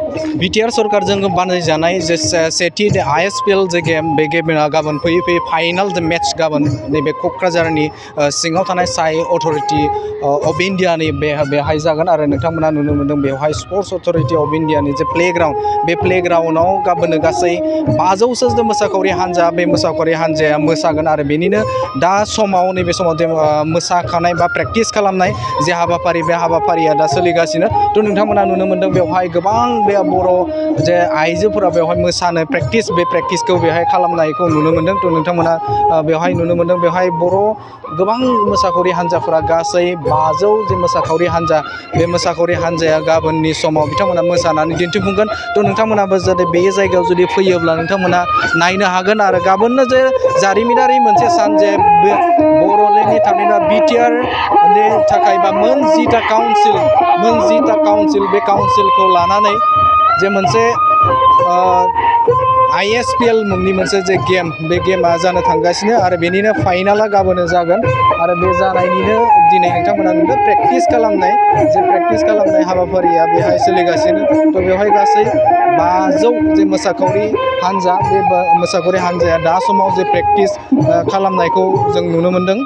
BTR सरकारजों बानायजानाय जे सेथि ISPL जे गेम बे गेमआ गाबोन फैयै फाइनाल जे मेट्स गाबोन नैबे क'क्राझारनि सिङाव थानाय साइ अथ'रिटि अफ इन्डियानि बेहाय जागोन आरो नोंथांमोना नुनो मोन्दों बेवहाय स्पर्ट्स अथ'रिटि अफ इन्डियानि जे प्लेग्राउन्ड बे प्लेग्राउन्डआव गाबोन गासै 500सो जे मोसाखावरि हान्जा बे मोसाखावरि हान्जाया मोसागोन आरो बेनिनो दा समाव नैबे समाव जे मोसाखानाय बा प्रेक्टिस खालामनाय जे हाबाफारि बे हाबाफारिया दा सोलिगासिनो थ' नोंथांमोना नुनो मोन्दों बेवहाय गोबां बे बर' जे आइजोफोरा बेवहाय मोसानो बे प्रेक्टिसखौ बेवहाय खालामनायखौ नुनो मोन्दों थ' नोंथांमोना बेवहाय नुनो मोन्दों बेवहाय बर' गोबां मोसाखावरि हान्जाफोरा गासै 500 जे मोसाखावरि हान्जा बे मोसाखावरि हान्जाया गाबोननि समाव बिथांमोना मोसानानै दिन्थिफुंगोन थ' नोंथांमोनाबो जुदि बे जायगायाव जुदि फैयोब्ला नोंथांमोना नायनो हागोन आरो गाबोननो जे जारिमिनारि मोनसे सान जे बर'लेण्डनि थामहिनबा बिटिआरनि थाखाय बा मोन 10टा काउन्सिल बे काउन्सिलखौ लानानै जे मोनसे ISPL मुंनि मोनसे जे गेम बे गेमा जानो थांगासिनो आरो बेनिनो फाइनाला गाबोनो जागोन आरो बे जानायनिनो दिनै नोंथांमोना नुदों प्रेक्टिस खालामनाय हाबाफारिया बेहाय सोलिगासिनो थ' बेवहाय गासै 500 जे मोसाखावरि हान्जा बे मोसाखावरि हान्जाया दा समाव जे प्रेक्टिस खालामनायखौ जों नुनो मोन्दों।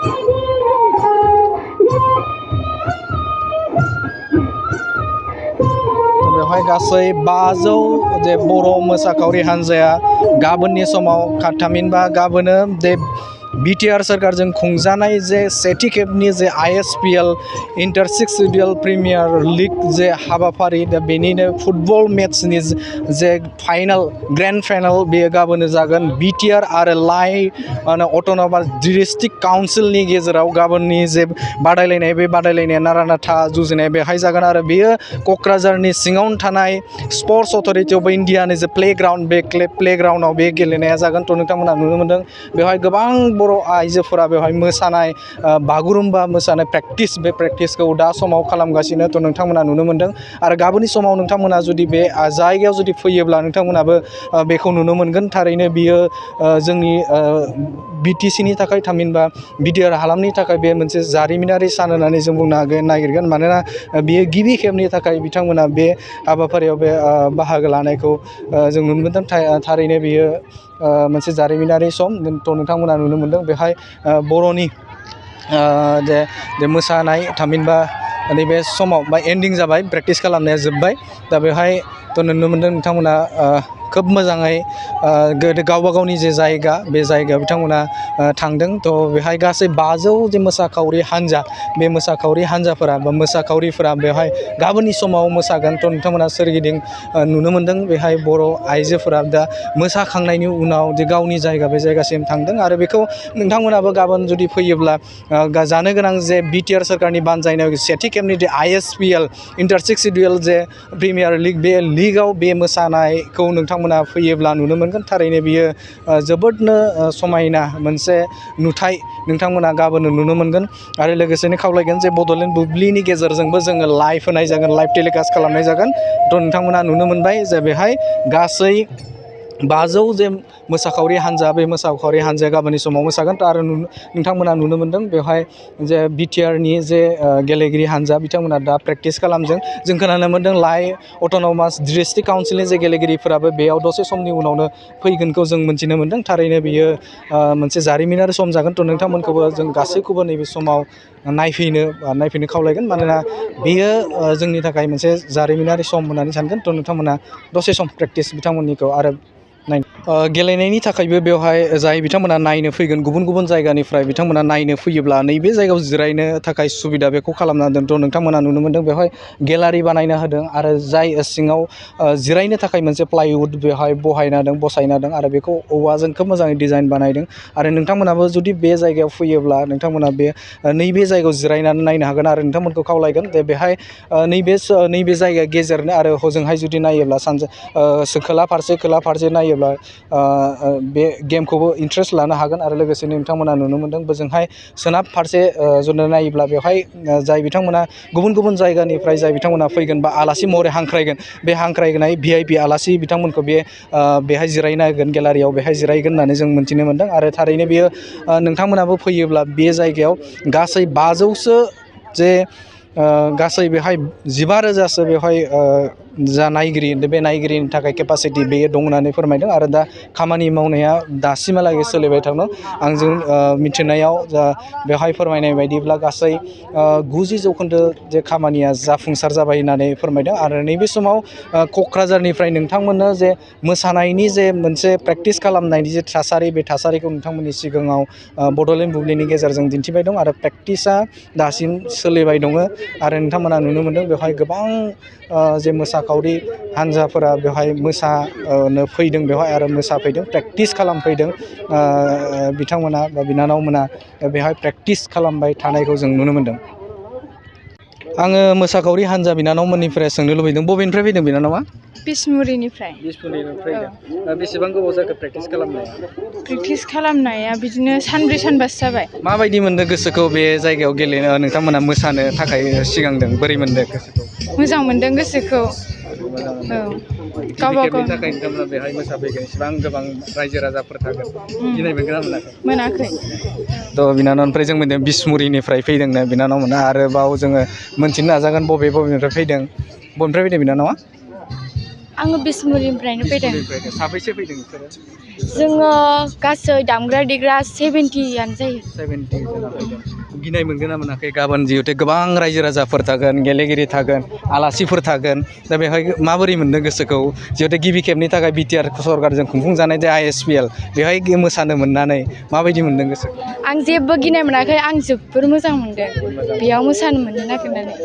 बेवहाय गासै 500 जे बर' मोसाखावरि हान्जाया गाबोननि समाव थामहिनबा गाबोनो जे बिटिआर सरकारजों खुंजानाय जे सेथि खेबनि जे ISPL inter 6 schedule premier league जे हाबाफारि दा बेनिनो फुटबल मेट्सनि जे ग्रेन्ड फाइनाल बेयो गाबोनो जागोन बिटिआर आरो अट'नमास डिस्ट्रिक्ट काउन्सिलनि गेजेराव गाबोननि जे बादायलायनाय बे बादायलायनाया नारा-नाथा जुजिनाय बेहाय जागोन आरो बेयो क'क्राझारनि सिङावनो थानाय स्पर्ट्स अथ'रिटि अफ इन्डियानि जे प्लेग्राउन्ड बे प्लेग्राउन्डआव बे गेलेनाया जागोन थ' नोंथांमोना नुनो मोन्दों बेवहाय गोबां बर' आइजोफोरा बेवहाय मोसानाय बागुरुम्बा मोसानाय बे प्रेक्टिसखौ दा समाव खालामगासिनो थ' नोंथांमोना नुनो मोन्दों आरो गाबोननि समाव नोंथांमोना जुदि बे जायगायाव जुदि फैयोब्ला नोंथांमोनाबो बेखौ नुनो मोनगोन थारैनो बियो जोंनि BTCनि थाखाय थामहिनबा बिटिआर हालामनि थाखाय बे मोनसे जारिमिनारि सान होननानै जों बुंनो नागिरगोन मानोना बियो गिबि खेबनि थाखाय बिथांमोना बे हाबाफारियाव बे बाहागो लानायखौ जों नुनो मोन्दों थारैनो बियो मोनसे जारिमिनारि सम थ' नोंथांमोना नुनो मोन्दों बेहाय बर'नि जे मोसानाय थामहिनबा नैबे समाव बा एन्डिं जाबाय प्रेक्टिस खालामनाया जोब्बाय दा बेवहाय थ' नुनो मोन्दों नोंथांमोना खोब मोजाङै गावबा गावनि जे जायगा बे जायगायाव बिथांमोना थांदों थ' बेहाय गासै 500 जे मोसाखावरि हान्जा बे मोसाखावरि हान्जाफोरा बा मोसाखावरिफोरा बेवहाय गाबोननि समाव मोसागोन थ' नोंथांमोना सोरगिदिं नुनो मोन्दों बेहाय बर' आइजोफोरा दा मोसाखांनायनि उनाव जे गावनि जायगा बे जायगासिम थांदों आरो बेखौ नोंथांमोनाबो गाबोन जुदि फैयोब्ला जानो गोनां जे बिटिआर सरकारनि बानजायनायाव सेथि खेबनि जे ISPL इन्टार 6 सिडिउल जे प्रिमियार लिग बे लिगआव बे मोसानायखौ नोंथांमोना फैयोब्ला नुनो मोनगोन थारैनो बियो जोबोदनो समायना मोनसे नुथाय नोंथांमोना गाबोन नुनो मोनगोन आरो लोगोसेनो खावलायगोन जे बड'लेण्ड बुब्लिनि गेजेरजोंबो जोङो लाइभ होनाय जागोन लाइभ टेलिकास्ट खालामनाय जागोन थ' नोंथांमोना नुनो मोनबाय जे बेहाय गासै 500 जे मोसाखावरि हान्जा बे मोसाखावरि हान्जाया गाबोननि समाव मोसागोन आरो नोंथांमोना नुनो मोन्दों बेवहाय जे बिटिआरनि जे गेलेगिरि हान्जा बिथांमोना दा प्रेक्टिस खालामदों जों खोनानो मोन्दों अट'नमास डिस्ट्रिक्ट काउन्सिलनि जे गेलेगिरिफोराबो बेयाव दसे समनि उनावनो फैगोनखौ जों मिन्थिनो मोन्दों थारैनो बियो मोनसे जारिमिनारि सम जागोन थ' नोंथांमोनखौबो जों गासैखौबो नैबे समाव नायफैनो खावलायगोन मानोना बेयो जोंनि थाखाय मोनसे जारिमिनारि सम होननानै सानगोन थ' नोंथांमोना दसे सम प्रेक्टिस बिथांमोननिखौ आरो गेलेनायनि थाखायबो बेवहाय जाय बिथांमोना नायनो फैगोन गुबुन गुबुन जायगानिफ्राय बिथांमोना नायनो फैयोब्ला नैबे जायगायाव जिरायनो थाखाय सुबिदा बेखौ खालामना होदों थ' नोंथांमोना नुनो मोन्दों बेवहाय गेलारि बानायना होदों आरो जाय सिङाव जिरायनो थाखाय मोनसे प्लाइवुड बेवहाय बसायना होदों आरो बेखौ औवाजों खोब मोजाङै डिजाइन बानायदों आरो नोंथांमोनाबो जुदि बे जायगायाव फैयोब्ला नोंथांमोना नैबे जायगायाव जिरायनानै नायनो हागोन आरो नोंथांमोनखौ खावलायगोन जे बेहाय नैबे जायगाया गेजेरनो आरो हजोंहाय जुदि नायोब्ला खोला फारसे नायोब्ला बे गेमखौबो इन्ट्रेस्ट लानो हागोन आरो लोगोसेनो नोंथांमोना नुनो मोन्दों बोजोंहाय सोनाब फारसे जुदि नायोब्ला बेवहाय जाय बिथांमोना गुबुन गुबुन जायगानिफ्राय जाय बिथांमोना फैगोन बा आलासि महरै हांख्रायगोन बे हांख्रायनाय VIP आलासि बिथांमोनखौ बेहाय जिरायनो होगोन गेलारियाव बेहाय जिरायगोन होननानै जों मिन्थिनो मोन्दों आरो थारैनो बेयो नोंथांमोनाबो फैयोब्ला बे जायगायाव गासै 500सो जे गासै बेहाय 15,000सो बेवहाय जा नायगिरि बे नायगिरिनि थाखाय केपासिटि बेयो दं होननानै फोरमायदों आरो दा खामानि मावनाया दासिमहालागै सोलिबाय दङ। आंजों मिथिनायाव बेवहाय फोरमायनाय बायदिब्ला गासै 90% जे खामानिया जाफुंसार जाबाय होननानै फोरमायदों आरो नैबे समाव क'क्राझारनिफ्राय नोंथांमोननो जे मोसानायनि जे मोनसे प्रेक्टिस खालामनायनि जे थासारि बे थासारिखौ नोंथांमोननि सिगाङाव बड'लेण्ड बुब्लिनि गेजेरजों दिन्थिबाय दं आरो प्रेक्टिसा दासिम सोलिबाय दङ आरो नोंथांमोना नुनो मोनदों बेवहाय गोबां जे मोसाखावरि हान्जाफोरा बेवहाय मोसानो फैदों बेवहाय आरो मोसाफैदों प्रेक्टिस खालामफैदों बिथांमोना बा बिनानावमोना बेवहाय प्रेक्टिस खालामबाय थानायखौ जों नुनो मोनदों। आङो मोसाखावरि हान्जा बिनानावमोननिफ्राय सोंनो लुबैदों बबेनिफ्राय फैदों बिनानावा? बिसमुरिनिफ्राय। बेसेबां गोबाव जाखो प्रेक्टिस खालामनाया? प्रेक्टिस खालामनाया बिदिनो सानब्रै सानबासो जाबाय। माबायदि मोनदों गोसोखौ बे जायगायाव गेलेनो नोंथांमोना मोसानो थाखाय सिगांदों बोरै मोनदों गोसोखौ? मोजां मोनदों गोसोखौ। औ गिबि गावबा खेबनि गाव थाखाय नोंथांमोना बेहाय मोसाफैगोन इसिबां गोबां रायजो राजाफोर थागोन गिनाय मोनगोन ना मोनाखै? मोनाखै। थ' बिनानावनिफ्राय जों मोनदों बिसमुरिनिफ्राय फैदोंनो बिनानावमोना आरोबाव जोङो मोनथिनो नाजागोन बबेनिफ्राय फैदों। बबेनिफ्राय फैदों बिनानावा? आङो बिसमुरिनिफ्रायनो फैदों। साबैसे फैदों नोंसोरो? जोङो गासै दामग्रा देग्रा 70आनो जायो। 70 जना फैदों। गिनाय मोनगोन ना मोनाखै गाबोन जिहेथु गोबां रायजो राजाफोर थागोन गेलेगिरि थागोन आलासिफोर थागोन दा बेवहाय माबोरै मोनदों गोसोखौ जिहेथु गिबि खेबनि थाखाय बिटिआर सरकारजों खुंफुंजानाय जे ISPL बेवहाय मोसानो मोननानै माबायदि मोनदों गोसोखौ? आं जेबो गिनाय मोनाखै आं जोबोर मोजां मोनदों बेयाव मोसानो मोननो नागिरनानै।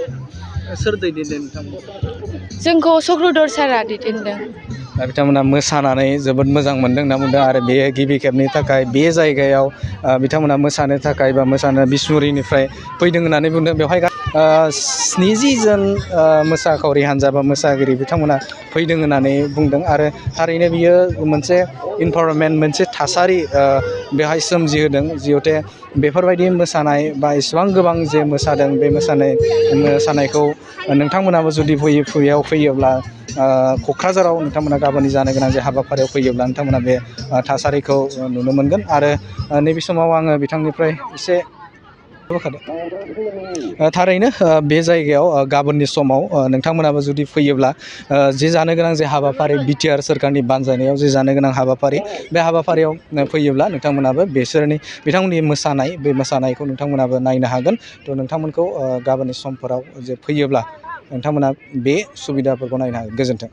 सोर दैदेनदों नोंथांमोनखौ? जोंखौ चक्रधर सारआ दैदेनदों। दा बिथांमोना मोसानानै जोबोद मोजां मोनदों होनना बुंदों आरो बे गिबि खेबनि थाखाय बे जायगायाव बिथांमोना मोसानो थाखाय बा मोसानो बिसमुरिनिफ्राय फैदों होननानै बुंदों। बेवहाय 70 जन मोसाखावरि हान्जा बा मोसागिरि बिथांमोना फैदों होननानै बुंदों आरो थारैनो बियो मोनसे इनभारनमेन्ट मोनसे थासारि बेवहाय सोमजिहोदों जिहेथु बेफोरबायदि मोसानाय बा इसिबां गोबां जे मोसादों बे मोसानायखौ नोंथांमोनाबो जुदि फैयोब्ला क'क्राझाराव नोंथांमोना गाबोननि जानो गोनां जे हाबाफारियाव फैयोब्ला नोंथांमोना बे थासारिखौ नुनो मोनगोन आरो नैबे समाव आङो बिथांनिफ्राय एसे थारैनो बे जायगायाव गाबोननि समाव नोंथांमोनाबो जुदि फैयोब्ला जे जानो गोनां जे हाबाफारि बिटिआर सोरखारनि बानजायनायाव जे जानो गोनां हाबाफारि बे हाबाफारियाव फैयोब्ला नोंथांमोनाबो बिथांमोननि मोसानाय बे मोसानायखौ नोंथांमोनाबो नायनो हागोन। थ' नोंथांमोनखौ गाबोननि समफोराव जे फैयोब्ला नोंथांमोना बे सुबिदाफोरखौ नायनो हागोन। गोजोन्थों।